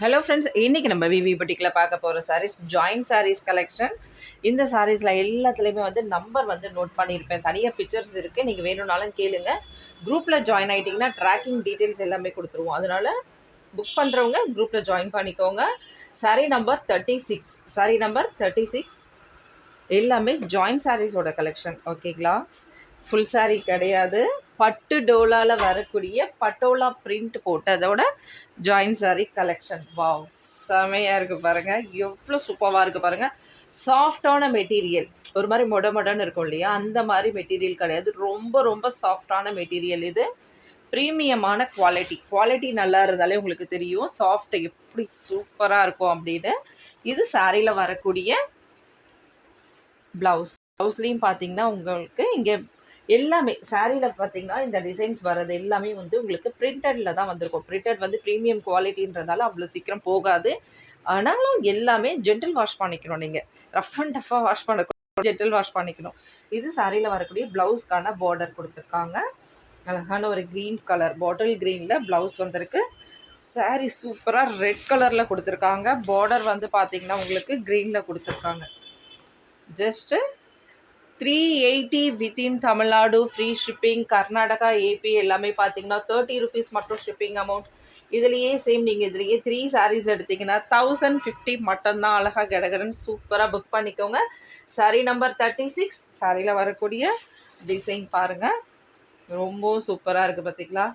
Hello friends, இன்றைக்கி நம்ம விவி புட்டிக்கில் பார்க்க போகிற சாரீஸ் ஜாயின்ட் சாரீஸ் கலெக்ஷன். இந்த சாரீஸில் எல்லாத்துலேயுமே வந்து நம்பர் வந்து நோட் பண்ணியிருப்பேன். தனியாக பிக்சர்ஸ் இருக்குது, நீங்கள் வேணும்னாலும் கேளுங்க. குரூப்பில் ஜாயின் ஆகிட்டிங்கன்னா ட்ராக்கிங் டீட்டெயில்ஸ் எல்லாமே கொடுத்துருவோம். அதனால் புக் பண்ணுறவங்க குரூப்பில் ஜாயின் பண்ணிக்கோங்க. சாரீ நம்பர் 36, சாரீ நம்பர் 36 எல்லாமே ஜாயின்ட் சாரீஸோட கலெக்ஷன். ஓகேங்களா? ஃபுல் சாரீ கிடையாது. பட்டு டோலாவில் வரக்கூடிய பட்டோலா பிரிண்ட் போட்டதோட ஜாயின்ட் சாரீ கலெக்ஷன். வாவ், செமையாக இருக்குது பாருங்கள். எவ்வளோ சூப்பராக இருக்குது பாருங்கள். சாஃப்டான மெட்டீரியல், ஒரு மாதிரி மொடன்னு இருக்கும் இல்லையா, அந்த மாதிரி மெட்டீரியல் கிடையாது. ரொம்ப ரொம்ப சாஃப்டான மெட்டீரியல். இது ப்ரீமியமான குவாலிட்டி நல்லா இருந்தாலே உங்களுக்கு தெரியும் சாஃப்ட் எப்படி சூப்பராக இருக்கும் அப்படின்னு. இது சாரியில் வரக்கூடிய ப்ளவுஸ்லேயும் பார்த்தீங்கன்னா உங்களுக்கு இங்கே எல்லாமே சாரியில் பார்த்தீங்கன்னா இந்த டிசைன்ஸ் வர்றது எல்லாமே வந்து உங்களுக்கு பிரிண்டடில் தான் வந்திருக்கும். பிரிண்டட் வந்து ப்ரீமியம் குவாலிட்டின்றதால அவ்வளோ சீக்கிரம் போகாது. ஆனாலும் எல்லாமே ஜென்டில் வாஷ் பண்ணிக்கணும். நீங்கள் ரஃப் அண்ட் டஃப்பாக வாஷ் பண்ணக்கூடாது, ஜென்டில் வாஷ் பண்ணிக்கணும். இது சாரியில் வரக்கூடிய ப்ளவுஸ்க்கான பார்டர் கொடுத்துருக்காங்க. அழகான ஒரு க்ரீன் கலர், பாட்டில் க்ரீனில் ப்ளவுஸ் வந்திருக்கு. சாரீ சூப்பராக ரெட் கலரில் கொடுத்துருக்காங்க. பார்டர் வந்து பார்த்தீங்கன்னா உங்களுக்கு க்ரீனில் கொடுத்துருக்காங்க. Just 380 within Tamil Nadu, free shipping. Karnataka, AP எல்லாமே பார்த்தீங்கன்னா 30 ருபீஸ் மட்டும் ஷிப்பிங் அமௌண்ட். இதுலேயே சேம் நீங்கள் இதுலேயே 3 சாரீஸ் எடுத்திங்கன்னா 1050 மட்டும்தான். அழகாக கடகடன்னு சூப்பராக புக் பண்ணிக்கோங்க. சாரீ நம்பர் 36. சாரியில் வரக்கூடிய டிசைன் பாருங்கள், ரொம்ப சூப்பராக இருக்குது பார்த்தீங்களா,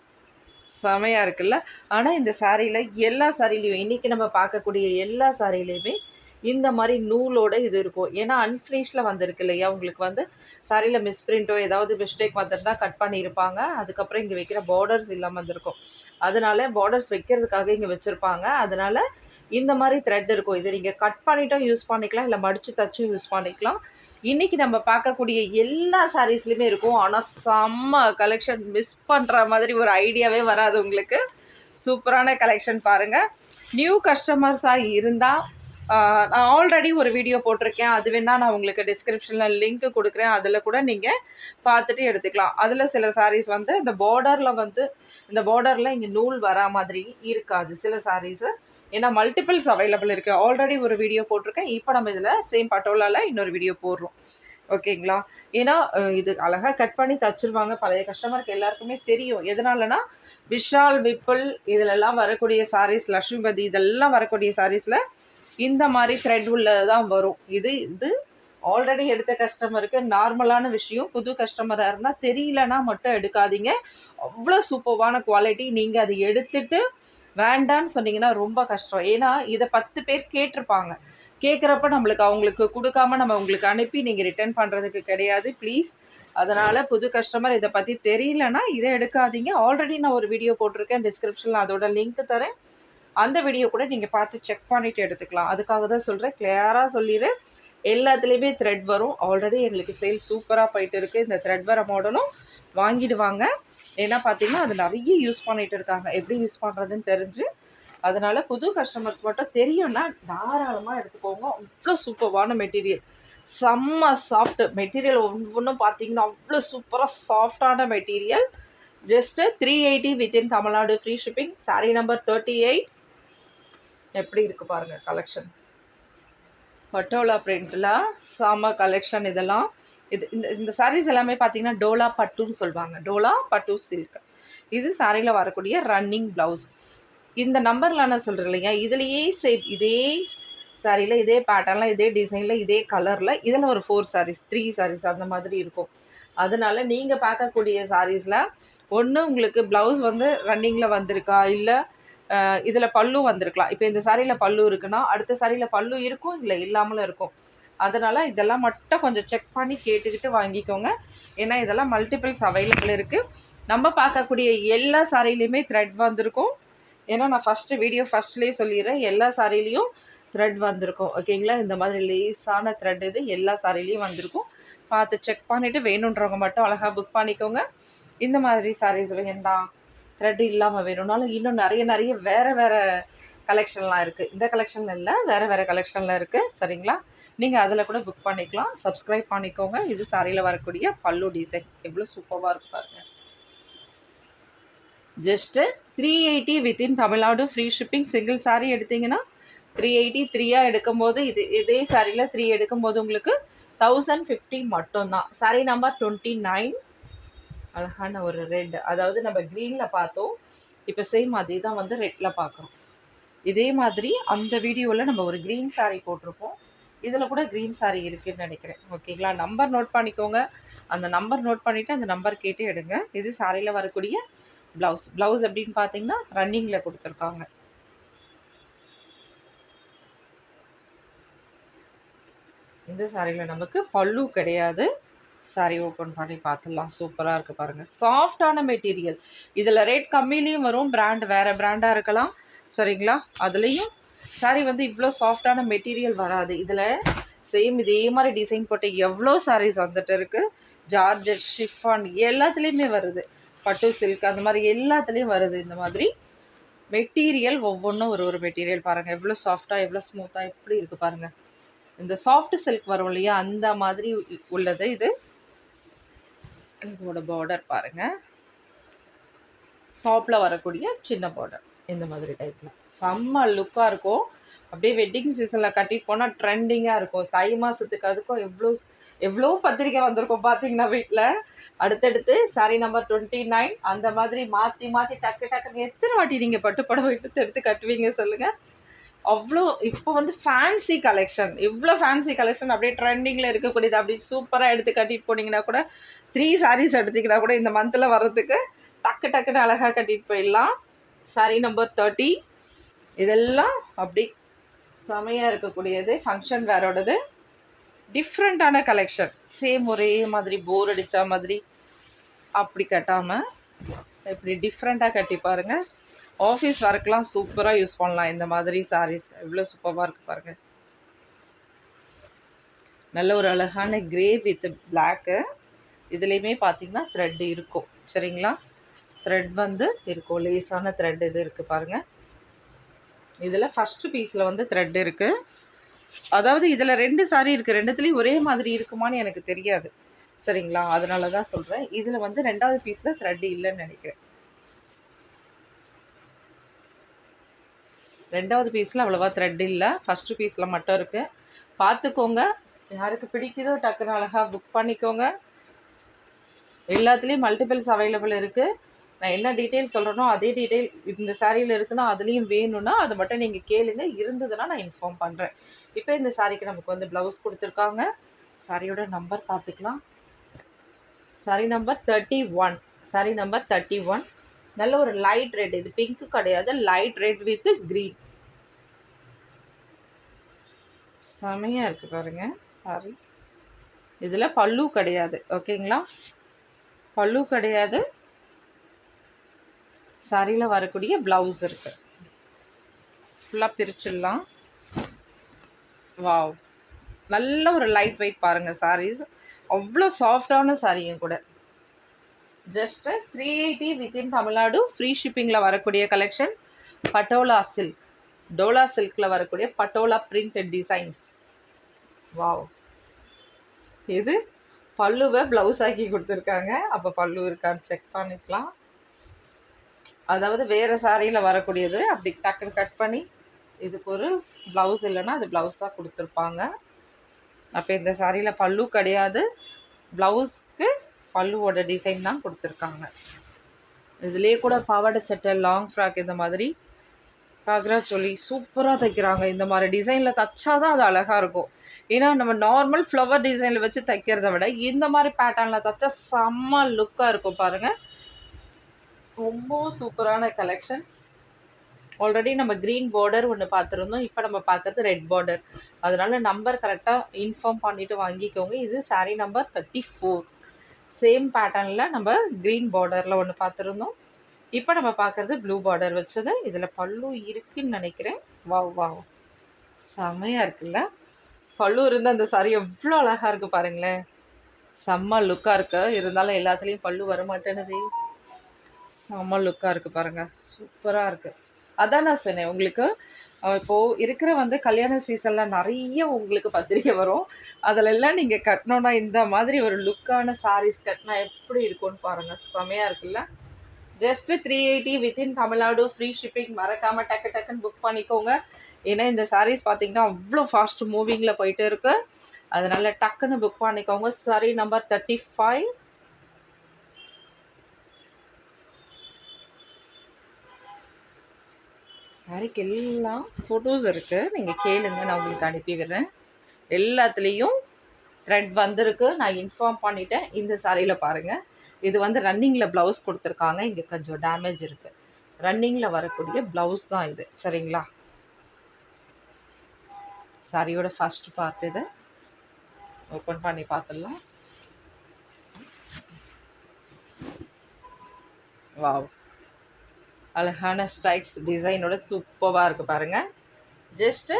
செமையாக இருக்குல்ல. ஆனால் இந்த சாரியில் எல்லா சாரிலையும் இன்றைக்கி நம்ம பார்க்கக்கூடிய எல்லா சாரிலையுமே இந்த மாதிரி நூலோட இது இருக்கும். ஏன்னா அன்ஃபினிஷில் வந்திருக்கு இல்லையா, உங்களுக்கு வந்து சாரியில் மிஸ்பிரிண்ட்டோ ஏதாவது மிஸ்டேக் வந்திருந்தால் கட் பண்ணியிருப்பாங்க. அதுக்கப்புறம் இங்கே வைக்கிற பார்டர்ஸ் இல்லாமல் வந்திருக்கும். அதனால பார்டர்ஸ் வைக்கிறதுக்காக இங்கே வச்சுருப்பாங்க. அதனால் இந்த மாதிரி த்ரெட் இருக்கும். இதை நீங்கள் கட் பண்ணிட்டும் யூஸ் பண்ணிக்கலாம், இல்லை மடித்து தச்சும் யூஸ் பண்ணிக்கலாம். இன்றைக்கி நம்ம பார்க்கக்கூடிய எல்லா சாரீஸ்லையுமே இருக்கும். ஆனால் செம்ம கலெக்ஷன், மிஸ் பண்ணுற மாதிரி ஒரு ஐடியாவே வராது உங்களுக்கு. சூப்பரான கலெக்ஷன் பாருங்கள். நியூ கஸ்டமர்ஸாக இருந்தால் நான் ஆல்ரெடி ஒரு வீடியோ போட்டிருக்கேன், அது வேணால் நான் உங்களுக்கு டிஸ்கிரிப்ஷனில் லிங்க்கு கொடுக்குறேன். அதில் கூட நீங்கள் பார்த்துட்டு எடுத்துக்கலாம். அதில் சில சாரீஸ் வந்து இந்த பார்டரில் இங்கே நூல் வரா மாதிரி இருக்காது சில சாரீஸு. ஏன்னா மல்டிபிள்ஸ் அவைலபிள் இருக்குது. ஆல்ரெடி ஒரு வீடியோ போட்டிருக்கேன். இப்போ நம்ம இதில் சேம் பட்டோலாவில் இன்னொரு வீடியோ போடுறோம். ஓகேங்களா? ஏன்னா இது அழகாக கட் பண்ணி தச்சுருவாங்க. பழைய கஸ்டமருக்கு எல்லாருக்குமே தெரியும். எதனாலனா விஷால், விப்புல் இதிலெல்லாம் வரக்கூடிய சாரீஸ், லக்ஷ்மிபதி இதெல்லாம் வரக்கூடிய சாரீஸில் இந்த மாதிரி த்ரெட் உள்ளதான் வரும். இது ஆல்ரெடி எடுத்த கஸ்டமருக்கு நார்மலான விஷயம். புது கஸ்டமராக இருந்தால் தெரியலனா மட்டும் எடுக்காதீங்க. அவ்வளோ சூப்பரான குவாலிட்டி. நீங்கள் அதை எடுத்துட்டு வேண்டான்னு சொன்னீங்கன்னா ரொம்ப கஷ்டம். ஏன்னா இதை 10 பேர் கேட்டிருப்பாங்க. கேட்குறப்ப அவங்களுக்கு கொடுக்காம நம்ம உங்களுக்கு அனுப்பி நீங்கள் ரிட்டர்ன் பண்ணுறதுக்கு கிடையாது ப்ளீஸ். அதனால் புது கஸ்டமர் இதை பற்றி தெரியலனா இதை எடுக்காதீங்க. ஆல்ரெடி நான் ஒரு வீடியோ போட்டிருக்கேன், டிஸ்கிரிப்ஷனில் அதோட லிங்க் தரேன். அந்த வீடியோ கூட நீங்கள் பார்த்து செக் பண்ணிவிட்டு எடுத்துக்கலாம். அதுக்காக தான் சொல்கிறேன், கிளியராக சொல்லிடுறேன். எல்லாத்துலேயுமே த்ரெட் வரும். ஆல்ரெடி எங்களுக்கு சேல் சூப்பராக போயிட்டு இருக்குது. இந்த த்ரெட் வர மாடலும் வாங்கிடுவாங்க. ஏன்னா பார்த்தீங்கன்னா அது நிறைய யூஸ் பண்ணிகிட்டு இருக்காங்க, எப்படி யூஸ் பண்ணுறதுன்னு தெரிஞ்சு. அதனால் புது கஸ்டமர்ஸ் மட்டும் தெரியும்னா தாராளமாக எடுத்துக்கோங்க. அவ்வளோ சூப்பரான மெட்டீரியல், செம்ம சாஃப்ட் மெட்டீரியல். ஒவ்வொன்றும் பார்த்தீங்கன்னா அவ்வளோ சூப்பராக சாஃப்டான material. Just 380 within Tamil Nadu, free shipping. Sari number 38. எப்படி இருக்குது பாருங்கள் கலெக்ஷன். பட்டோலா பிரிண்டில் செம கலெக்ஷன் இதெல்லாம். இந்த சாரீஸ் எல்லாமே பார்த்தீங்கன்னா டோலா பட்டுன்னு சொல்லுவாங்க. டோலா பட்டு சில்க். இது சாரியில் வரக்கூடிய ரன்னிங் ப்ளவுஸ். இந்த நம்பரில் நான் சொல்கிறேன் இல்லையா, இதுலேயே சேம் இதே சாரியில் இதே பேட்டர்னில் இதே டிசைனில் இதே கலரில் இதில் ஒரு 4 சாரீஸ் 3 சாரீஸ் அந்த மாதிரி இருக்கும். அதனால் நீங்கள் பார்க்கக்கூடிய சாரீஸில் ஒன்று உங்களுக்கு ப்ளவுஸ் வந்து ரன்னிங்கில் வந்திருக்கா, இல்லை இதில் பல்லு வந்திருக்கலாம். இப்போ இந்த சாரியில் பல்லு இருக்குன்னா அடுத்த சாரியில் பல்லு இருக்கும், இல்லை இல்லாமலும் இருக்கும். அதனால் இதெல்லாம் மட்டும் கொஞ்சம் செக் பண்ணி கேட்டுக்கிட்டு வாங்கிக்கோங்க. ஏன்னா இதெல்லாம் மல்டிபிள்ஸ் அவைலபிள் இருக்குது. நம்ம பார்க்கக்கூடிய எல்லா சாரிலையுமே த்ரெட் வந்திருக்கும். ஏன்னா நான் ஃபஸ்ட்லேயே சொல்லிடுறேன், எல்லா சாரிலையும் த்ரெட் வந்திருக்கும். ஓகேங்களா? இந்த மாதிரி லேஸான த்ரெட் இது எல்லா சாரிலையும் வந்திருக்கும். பார்த்து செக் பண்ணிவிட்டு வேணுன்றவங்க மட்டும் அழகாக புக் பண்ணிக்கோங்க. இந்த மாதிரி சாரீஸ் வேண்டாம், த்ரெட் இல்லாமல் வேணும்னாலும் இன்னும் நிறைய வேறு கலெக்ஷன்லாம் இருக்குது. இந்த கலெக்ஷன் இல்லை, வேறு கலெக்ஷனில் இருக்குது. சரிங்களா? நீங்கள் அதில் கூட புக் பண்ணிக்கலாம். சப்ஸ்கிரைப் பண்ணிக்கோங்க. இது சாரியில் வரக்கூடிய பல்லு டிசைன் எவ்வளோ சூப்பராக இருக்கு பாருங்கள். Just 380 within Tamil Nadu free shipping. Single sari எடுத்திங்கன்னா 380, 3 எடுக்கும்போது இதே சாரியில் 3 எடுக்கும்போது உங்களுக்கு 1050 மட்டும்தான். சாரீ நம்பர் 29. அழகான ஒரு ரெட், அதாவது நம்ம க்ரீனில் பார்த்தோம், இப்போ சேம் அதே தான் வந்து ரெட்டில் பார்க்குறோம். இதே மாதிரி அந்த வீடியோவில் நம்ம ஒரு க்ரீன் சாரீ போட்டிருப்போம், இதில் கூட க்ரீன் சாரீ இருக்குதுன்னு நினைக்கிறேன். ஓகேங்களா, நம்பர் நோட் பண்ணிக்கோங்க. அந்த நம்பர் நோட் பண்ணிவிட்டு அந்த நம்பர் கேட்டு எடுங்க. இது சாரியில் வரக்கூடிய ப்ளவுஸ். ப்ளவுஸ் எப்படின்னு பார்த்தீங்கன்னா ரன்னிங்கில் கொடுத்துருக்காங்க. இந்த சாரியில் நமக்கு பல்லு கிடையாது. சாரி ஓப்பன் பண்ணி பார்த்துடலாம். சூப்பராக இருக்குது பாருங்கள், சாஃப்டான மெட்டீரியல். இதில் ரேட் கம்மியிலையும் வரும், பிராண்ட் வேறு பிராண்டாக இருக்கலாம், சரிங்களா. அதுலேயும் சாரி வந்து இவ்வளோ சாஃப்டான மெட்டீரியல் வராது. இதில் சேம் இதே மாதிரி டிசைன் போட்டு எவ்வளோ சாரீஸ் வந்துட்டு இருக்குது. ஜார்ஜெட், ஷிஃபான் எல்லாத்துலேயுமே வருது. பட்டு சில்க் அந்த மாதிரி எல்லாத்துலேயும் வருது. இந்த மாதிரி மெட்டீரியல் ஒவ்வொன்றும் ஒரு மெட்டீரியல் பாருங்கள், எவ்வளோ சாஃப்டாக எவ்வளோ ஸ்மூத்தாக எப்படி இருக்குது பாருங்கள். இந்த சாஃப்ட் சில்க் வரும் இல்லையா, அந்த மாதிரி உள்ளது இது. இதோட பார்டர் பாருங்கள், டாப்பில் வரக்கூடிய சின்ன பார்டர் இந்த மாதிரி டைப்பில் செம்ம லுக்காக இருக்கும். அப்படியே வெட்டிங் சீசனில் கட்டிட்டு போனால் ட்ரெண்டிங்காக இருக்கும். தை மாதத்துக்கு அதுக்கும் எவ்வளோ பத்திரிக்கை வந்திருக்கும் பார்த்தீங்கன்னா வீட்டில். அடுத்தடுத்து சாரி நம்பர் 29. அந்த மாதிரி மாற்றி மாற்றி டக்கு டக்குன்னு எத்தனை வாட்டி நீங்கள் பட்டுப்படம் எடுத்து கட்டுவீங்க சொல்லுங்கள். அவ்வளோ இப்போ வந்து ஃபேன்சி கலெக்ஷன், இவ்வளோ ஃபேன்சி கலெக்ஷன் அப்படியே ட்ரெண்டிங்கில் இருக்கக்கூடியது. அப்படி சூப்பராக எடுத்து கட்டிட்டு போனீங்கன்னா கூட 3 சாரீஸ் எடுத்திங்கன்னா கூட இந்த மந்தில் வர்றதுக்கு டக்குன்னு அழகாக கட்டிட்டு போயிடலாம். சாரீ நம்பர் 30. இதெல்லாம் அப்படி செமையாக இருக்கக்கூடியது, ஃபங்க்ஷன் வேரோடது. டிஃப்ரெண்ட்டான கலெக்ஷன், சேம் ஒரே மாதிரி போர் அடித்தா மாதிரி அப்படி கட்டாமல் இப்படி டிஃப்ரெண்ட்டாக கட்டி பாருங்கள். ஆஃபீஸ் ஒர்க்லாம் சூப்பராக யூஸ் பண்ணலாம் இந்த மாதிரி சாரீஸ். எவ்வளோ சூப்பராக இருக்குது பாருங்கள். நல்ல ஒரு அழகான கிரே வித் பிளாக்கு. இதுலேயுமே பார்த்தீங்கன்னா த்ரெட் இருக்கும், சரிங்களா. த்ரெட் வந்து இருக்கும், லேஸான த்ரெட் இது இருக்குது பாருங்கள். இதில் ஃபஸ்ட்டு பீஸில் வந்து த்ரெட் இருக்குது. அதாவது இதில் 2 சாரீ இருக்குது, ரெண்டுத்துலேயும் ஒரே மாதிரி இருக்குமான்னு எனக்கு தெரியாது, சரிங்களா. அதனால தான் சொல்கிறேன். இதில் வந்து 2வது பீஸில் த்ரெட் இல்லைன்னு நினைக்கிறேன். 2வது பீஸில் அவ்வளோவா த்ரெட் இல்லை, ஃபஸ்ட்டு பீஸில் மட்டும் இருக்குது. பார்த்துக்கோங்க, யாருக்கு பிடிக்குதோ டக்குன்னு அழகாக புக் பண்ணிக்கோங்க. எல்லாத்துலேயும் மல்டிபிள்ஸ் அவைலபிள் இருக்குது. நான் என்ன டீட்டெயில் சொல்கிறேனோ அதே டீட்டெயில் இந்த சாரியில் இருக்குன்னா அதுலேயும் வேணும்னா அது மட்டும் நீங்கள் கேளுங்க, இருந்ததுன்னா நான் இன்ஃபார்ம் பண்ணுறேன். இப்போ இந்த சாரிக்கு நமக்கு வந்து ப்ளவுஸ் கொடுத்துருக்காங்க. சாரியோட நம்பர் பார்த்துக்கலாம். Sorry number 31. Sorry number 31. நல்ல ஒரு லைட் ரெட், இது பிங்க்கு கிடையாது, லைட் ரெட் வித் க்ரீன். செமையாக இருக்குது பாருங்கள் சாரி. இதில் பல்லு கிடையாது, ஓகேங்களா. பல்லு கிடையாது. சாரியில் வரக்கூடிய ப்ளவுஸ் இருக்குது. ஃபுல்லாக பிரிச்சிடலாம். வாவ், நல்ல ஒரு லைட் வெயிட் பாருங்கள் சாரீஸ். அவ்வளோ சாஃப்டான சாரியும் கூட. ஜஸ்ட்டு 380 வித்தின் தமிழ்நாடு ஃப்ரீ ஷிப்பிங்கில் வரக்கூடிய கலெக்ஷன். பட்டோலா சில்க், டோலா சில்கில் வரக்கூடிய பட்டோலா பிரிண்டட் டிசைன்ஸ். வாவ், இது பல்லுவை ப்ளவுஸ் ஆக்கி கொடுத்துருக்காங்க. அப்போ பல்லு இருக்கான்னு செக் பண்ணிக்கலாம். அதாவது வேறு சாரியில் வரக்கூடியது அப்படி டக்குன்னு கட் பண்ணி இதுக்கு ஒரு ப்ளவுஸ் இல்லைன்னா அது ப்ளவுஸாக கொடுத்துருப்பாங்க. அப்போ இந்த சாரியில் பல்லு கிடையாது, ப்ளவுஸ்க்கு பல்லுவோட டிசைன் தான் கொடுத்துருக்காங்க. இதுலேயே கூட பாவாடை சட்டை, லாங் ஃப்ராக் இந்த மாதிரி காக்ரா சொல்லி சூப்பராக தைக்கிறாங்க. இந்த மாதிரி டிசைனில் தைச்சா தான் அது அழகாக இருக்கும். ஏன்னா நம்ம நார்மல் ஃப்ளவர் டிசைனில் வச்சு தைக்கிறத விட இந்த மாதிரி பேட்டர்னில் தைச்சா செம்ம லுக்காக இருக்கும் பாருங்கள். ரொம்ப சூப்பரான கலெக்ஷன்ஸ். ஆல்ரெடி நம்ம க்ரீன் பார்டர் ஒன்று பார்த்துருந்தோம், இப்போ நம்ம பார்க்குறது ரெட் பார்டர். அதனால நம்பர் கரெக்டாக இன்ஃபார்ம் பண்ணிவிட்டு வாங்கிக்கோங்க. இது சாரீ நம்பர் 34. சேம் பேட்டர்னில் நம்ம க்ரீன் பார்டரில் ஒன்று பார்த்துருந்தோம், இப்போ நம்ம பார்க்குறது ப்ளூ பார்டர் வச்சது. இதில் பல்லு இருக்குதுன்னு நினைக்கிறேன். வாவ் வாவ், செம்மையாக இருக்குல்ல. பல்லு இருந்து அந்த சாரி எவ்வளோ அழகாக இருக்குது பாருங்களேன். செம்ம லுக்காக இருக்குது. இருந்தாலும் எல்லாத்துலேயும் பல்லு வரமாட்டேனுது. செம்ம லுக்காக இருக்குது பாருங்கள், சூப்பராக இருக்குது. அதான் நான் சொன்னேன் உங்களுக்கு, இப்போது இருக்கிற வந்து கல்யாண சீசனில் நிறைய உங்களுக்கு பத்திரிக்கை வரும். அதிலெல்லாம் நீங்கள் கட்டணுன்னா இந்த மாதிரி ஒரு லுக்கான சாரீஸ் கட்டினா எப்படி இருக்கும்னு பாருங்கள். செமையாக இருக்குல்ல. Just 380 within Tamil Nadu, free shipping. மறக்காமல் டக்கு டக்குன்னு புக் பண்ணிக்கோங்க. ஏன்னா இந்த சாரீஸ் பார்த்தீங்கன்னா அவ்வளோ ஃபாஸ்ட் மூவிங்கில் போயிட்டு இருக்கு. அதனால டக்குன்னு புக் பண்ணிக்கோங்க. Sorry number 35. சாரிக்கு எல்லாம் ஃபோட்டோஸ் இருக்குது, நீங்கள் கேளுங்க, நான் உங்களுக்கு அனுப்பி விடுறேன். எல்லாத்துலேயும் த்ரெட் வந்திருக்கு, நான் இன்ஃபார்ம் பண்ணிட்டேன். இந்த சாரியில் பாருங்கள், இது வந்து ரன்னிங்கில் ப்ளவுஸ் கொடுத்துருக்காங்க. இங்கே கொஞ்சம் டேமேஜ் இருக்குது. ரன்னிங்கில் வரக்கூடிய ப்ளவுஸ் தான் இது, சரிங்களா? சாரியோட ஃபர்ஸ்ட் பார்ட் இதை ஓப்பன் பண்ணி பார்த்துடலாம். வாவ், அழகான ஸ்ட்ரைக்ஸ் டிசைனோட சூப்பராக இருக்குது பாருங்கள். ஜஸ்ட்டு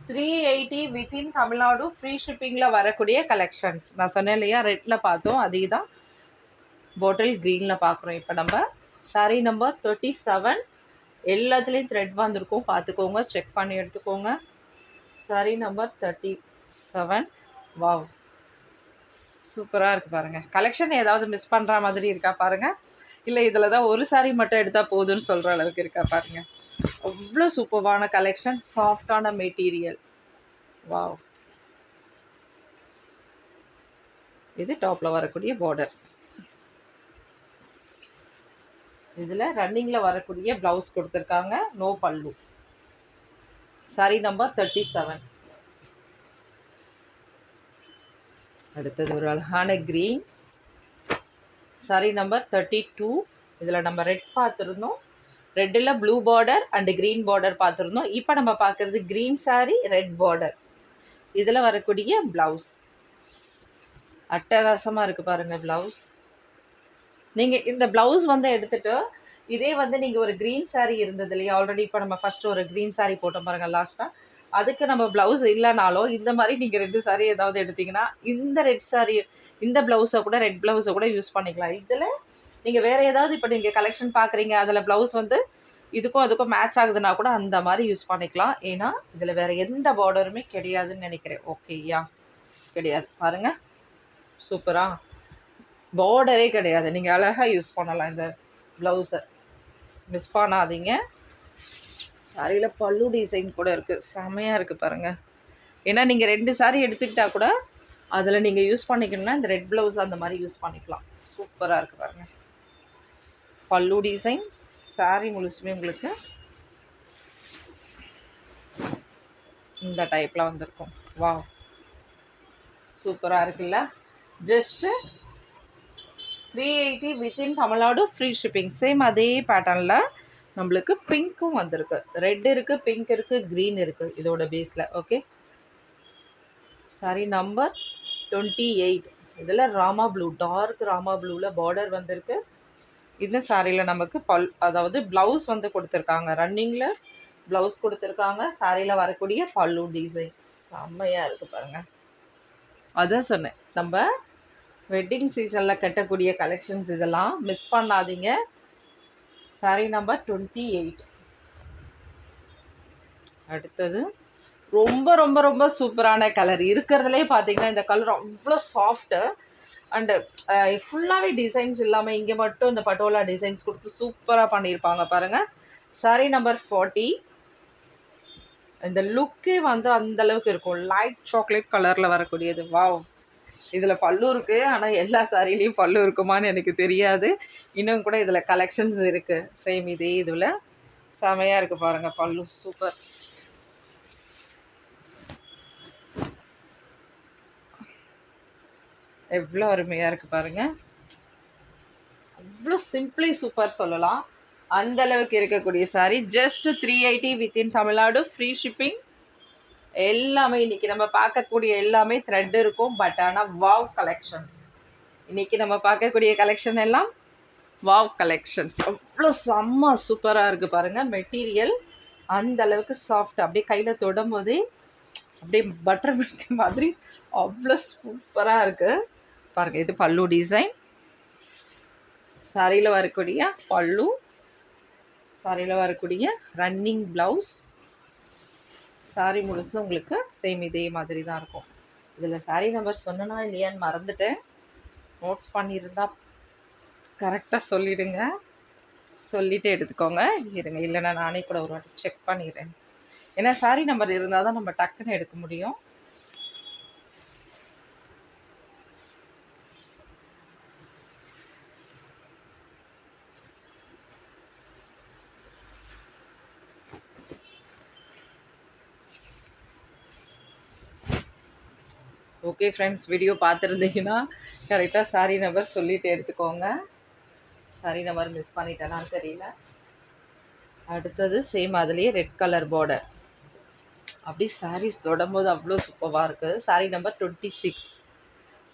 380 வித்தின் தமிழ்நாடு, ஃப்ரீ ஷிப்பிங்கில் வரக்கூடிய கலெக்ஷன்ஸ். நான் சொன்னேன் இல்லையா, ரெட்டில் பார்த்தோம், அதே தான் பாட்டில் க்ரீனில் பார்க்குறோம் இப்போ நம்ம. Sorry number 37. எல்லாத்துலேயும் த்ரெட் வந்திருக்கும், பார்த்துக்கோங்க, செக் பண்ணி எடுத்துக்கோங்க. Sorry number 37. வாவ், சூப்பராக இருக்குது பாருங்கள். கலெக்ஷன் ஏதாவது மிஸ் பண்ணுற மாதிரி இருக்கா பாருங்கள், இல்லை இதில் தான் ஒரு சாரி மட்டும் எடுத்தால் போதும்னு சொல்கிற அளவுக்கு இருக்கா பாருங்கள். அவ்வளோ சூப்பரான கலெக்ஷன், சாஃப்டான மெட்டீரியல். வாவ், இது டாப்பில் வரக்கூடிய பார்டர். இதில் ரன்னிங்கில் வரக்கூடிய ப்ளவுஸ் கொடுத்துருக்காங்க, நோ பல்லு. Sorry number 37. அடுத்தது ஒரு அழகான க்ரீன். Sorry number 32. இதில் நம்ம ரெட் பார்த்துருந்தோம், ரெட்டில் blue border and green border பார்த்துருந்தோம். இப்போ நம்ம பார்க்குறது க்ரீன் சாரி, ரெட் பார்டர். இதில் வரக்கூடிய ப்ளவுஸ் அட்டகாசமாக இருக்குது பாருங்கள் ப்ளவுஸ். நீங்கள் இந்த ப்ளவுஸ் வந்து எடுத்துகிட்டு இதே வந்து நீங்கள் ஒரு க்ரீன் சாரீ இருந்தது இல்லையா, ஆல்ரெடி இப்போ நம்ம ஃபஸ்ட்டு ஒரு க்ரீன் சாரீ போட்டோம் பாருங்கள் லாஸ்ட்டாக, அதுக்கு நம்ம ப்ளவுஸ் இல்லைனாலும் இந்த மாதிரி நீங்கள் 2 சாரீ ஏதாவது எடுத்திங்கன்னா இந்த ரெட் சாரீ, இந்த ப்ளவுஸை கூட ரெட் ப்ளவுஸை கூட யூஸ் பண்ணிக்கலாம். இதில் நீங்கள் வேறு ஏதாவது இப்போ நீங்கள் கலெக்ஷன் பார்க்குறீங்க, அதில் ப்ளவுஸ் வந்து இதுக்கும் அதுக்கும் மேட்ச் ஆகுதுன்னா கூட அந்த மாதிரி யூஸ் பண்ணிக்கலாம். ஏன்னா இதில் வேறு எந்த பார்டருமே கிடையாதுன்னு நினைக்கிறேன். ஓகேயா, கிடையாது பாருங்கள், சூப்பராக பார்டரே கிடையாது. நீங்கள் அழகாக யூஸ் பண்ணலாம் இந்த ப்ளவுஸை, மிஸ் பண்ணாதீங்க. சாரியில் பல்லு டிசைன் கூட இருக்குது, செம்மையாக இருக்குது பாருங்கள். ஏன்னா நீங்கள் 2 சாரீ எடுத்துக்கிட்டால் கூட அதில் நீங்கள் யூஸ் பண்ணிக்கணும்னா இந்த ரெட் ப்ளவுஸ் அந்த மாதிரி யூஸ் பண்ணிக்கலாம். சூப்பராக இருக்குது பாருங்கள். பல்லு டிசைன் சாரீ முழுசுமே உங்களுக்கு இந்த டைப்பில் வந்திருக்கும். வா, சூப்பராக இருக்குல்ல. Just 380 within Tamil Nadu, free shipping. Same அதே பேட்டர்னில் நம்மளுக்கு பிங்க்கும் வந்திருக்கு, ரெட் இருக்குது, பிங்க் இருக்குது, க்ரீன் இருக்குது இதோட பேஸில். Okay, sorry number 28. இதில் ராமா ப்ளூ, டார்க் ராமா ப்ளூவில் பார்டர் வந்திருக்கு. இந்த சாரியில் நமக்கு அதாவது ப்ளவுஸ் வந்து கொடுத்துருக்காங்க, ரன்னிங்கில் ப்ளவுஸ் கொடுத்துருக்காங்க. சாரியில் வரக்கூடிய பல்லு டிசைன் செம்மையாக இருக்குது பாருங்கள். அதான் சொன்னேன், நம்ம வெட்டிங் சீசனில் கட்டக்கூடிய கலெக்ஷன்ஸ் இதெல்லாம் மிஸ் பண்ணாதீங்க. Sorry number 28. அடுத்தது ரொம்ப ரொம்ப ரொம்ப சூப்பரான கலர் இருக்கிறதுலே பார்த்தீங்கன்னா இந்த கலர் அவ்வளோ சாஃப்ட்டு அண்டு ஃபுல்லாகவே டிசைன்ஸ் இல்லாமல் இங்கே மட்டும் இந்த பட்டோலா டிசைன்ஸ் கொடுத்து சூப்பராக பண்ணியிருப்பாங்க பாருங்கள். Sorry number 40. இந்த லுக்கே வந்து அந்தளவுக்கு இருக்கும், லைட் சாக்லேட் கலரில் வரக்கூடியது. வாவ், இதில் பல்லு இருக்குது, ஆனால் எல்லா சாரிலையும் பல்லு இருக்குமான்னு எனக்கு தெரியாது. இன்னும் கூட இதில் கலெக்ஷன்ஸ் இருக்குது சேம் இதே இதில். செமையாக இருக்குது பாருங்கள் பல்லு, சூப்பர். எவ்வளோ அருமையாக இருக்குது பாருங்கள், அவ்வளோ சிம்பிளி சூப்பர் சொல்லலாம், அந்த அளவுக்கு இருக்கக்கூடிய sari. Just 380 within Tamil Nadu, free shipping. எல்லாமே இன்றைக்கி நம்ம பார்க்கக்கூடிய எல்லாமே த்ரெட் இருக்கும், பட் ஆனால் வாவ் கலெக்ஷன்ஸ். இன்றைக்கி நம்ம பார்க்கக்கூடிய கலெக்ஷன் எல்லாம் வாவ் கலெக்ஷன்ஸ். அவ்வளோ செம்ம சூப்பராக இருக்குது பாருங்கள். மெட்டீரியல் அந்த அளவுக்கு சாஃப்ட், அப்படியே கையில் தொடும் போதே அப்படியே பட்டர் மில்க் மாதிரி அவ்வளோ சூப்பராக இருக்குது பாருங்கள். இது பல்லு டிசைன், சாரியில் வரக்கூடிய பல்லு, சாரியில் வரக்கூடிய ரன்னிங் ப்ளவுஸ். சாரி முழுசும் உங்களுக்கு சேம் இதே மாதிரி தான் இருக்கும். இதில் சாரி நம்பர் சொன்னா இல்லையான்னு மறந்துட்டேன், நோட் பண்ணியிருந்தா கரெக்டாக சொல்லிவிடுங்க. சொல்லிவிட்டு எடுத்துக்கோங்க. இருங்க, இல்லைன்னா நானே கூட ஒரு வாட்டி செக் பண்ணிடுறேன். ஏன்னா சாரி நம்பர் இருந்தால் தான் நம்ம டக்குன்னு எடுக்க முடியும். ஓகே ஃப்ரெண்ட்ஸ், வீடியோ பார்த்துருந்தீங்கன்னா கரெக்டாக சாரி நம்பர் சொல்லிவிட்டு எடுத்துக்கோங்க. சாரி நம்பர் மிஸ் பண்ணிட்டேனான்னு தெரியல. அடுத்தது சேம் அதுலேயே ரெட் கலர் பார்டர். அப்படி சாரீஸ் தொடும்போது அவ்வளோ சூப்பராக இருக்குது. Sorry number 26.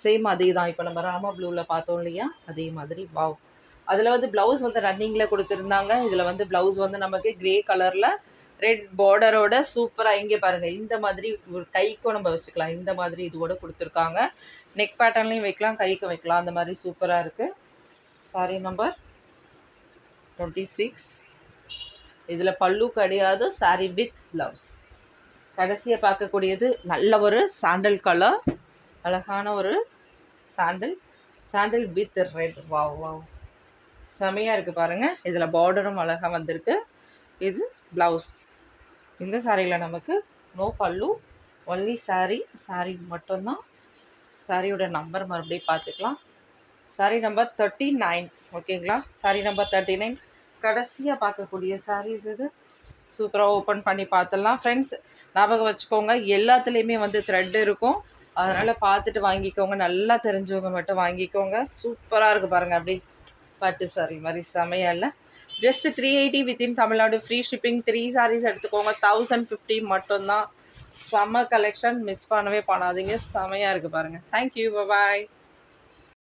சேம் அதே தான். இப்போ நம்ம ராமா ப்ளூவில் பார்த்தோம் இல்லையா, அதே மாதிரி. வாவ். அதில் வந்து ப்ளவுஸ் வந்து ரன்னிங்கில் கொடுத்துருந்தாங்க. இதில் வந்து ப்ளவுஸ் வந்து நமக்கு க்ரே கலரில் ரெட் பார்டரோட சூப்பராக, இங்கே பாருங்கள், இந்த மாதிரி ஒரு கைக்கும் நம்ம வச்சுக்கலாம். இந்த மாதிரி இதுவோட கொடுத்துருக்காங்க. நெக் பேட்டர்ன்லையும் வைக்கலாம், கைக்கும் வைக்கலாம். அந்த மாதிரி சூப்பராக இருக்குது. Sorry number 26. இதில் பல்லு கிடையாது. Sorry with blouse. கடைசியாக பார்க்கக்கூடியது நல்ல ஒரு சாண்டல் கலர், அழகான ஒரு sandal with red. Wow wow, செமையாக இருக்குது பாருங்கள். இதில் பார்டரும் அழகாக வந்திருக்கு. இது ப்ளவுஸ். இந்த சாரியில் நமக்கு நோ பல்லு, ஒன்லி சாரி மட்டும்தான். சாரியோட நம்பர் மறுபடியும் பார்த்துக்கலாம். Sorry number 39. ஓகேங்களா, சாரி நம்பர் 39. கடைசியாக பார்க்கக்கூடிய சாரீஸ் இது. சூப்பராக ஓப்பன் பண்ணி பார்த்துடலாம். ஃப்ரெண்ட்ஸ், ஞாபகம் வச்சுக்கோங்க, எல்லாத்துலேயுமே வந்து த்ரெட் இருக்கும். அதனால் பார்த்துட்டு வாங்கிக்கோங்க. நல்லா தெரிஞ்சவங்க மட்டும் வாங்கிக்கோங்க. சூப்பராக இருக்குது பாருங்கள். அப்படி பட்டு சாரி மாதிரி செமையாக இல்லை. Just 380 within Tamil Nadu. Free shipping. 3 saris எடுத்துக்கோங்க. 1050 மட்டும்தான். செம்ம கலெக்ஷன், மிஸ் பண்ணவே பண்ணாதீங்க. செமையாக இருக்குது பாருங்கள். தேங்க்யூ, பாய்.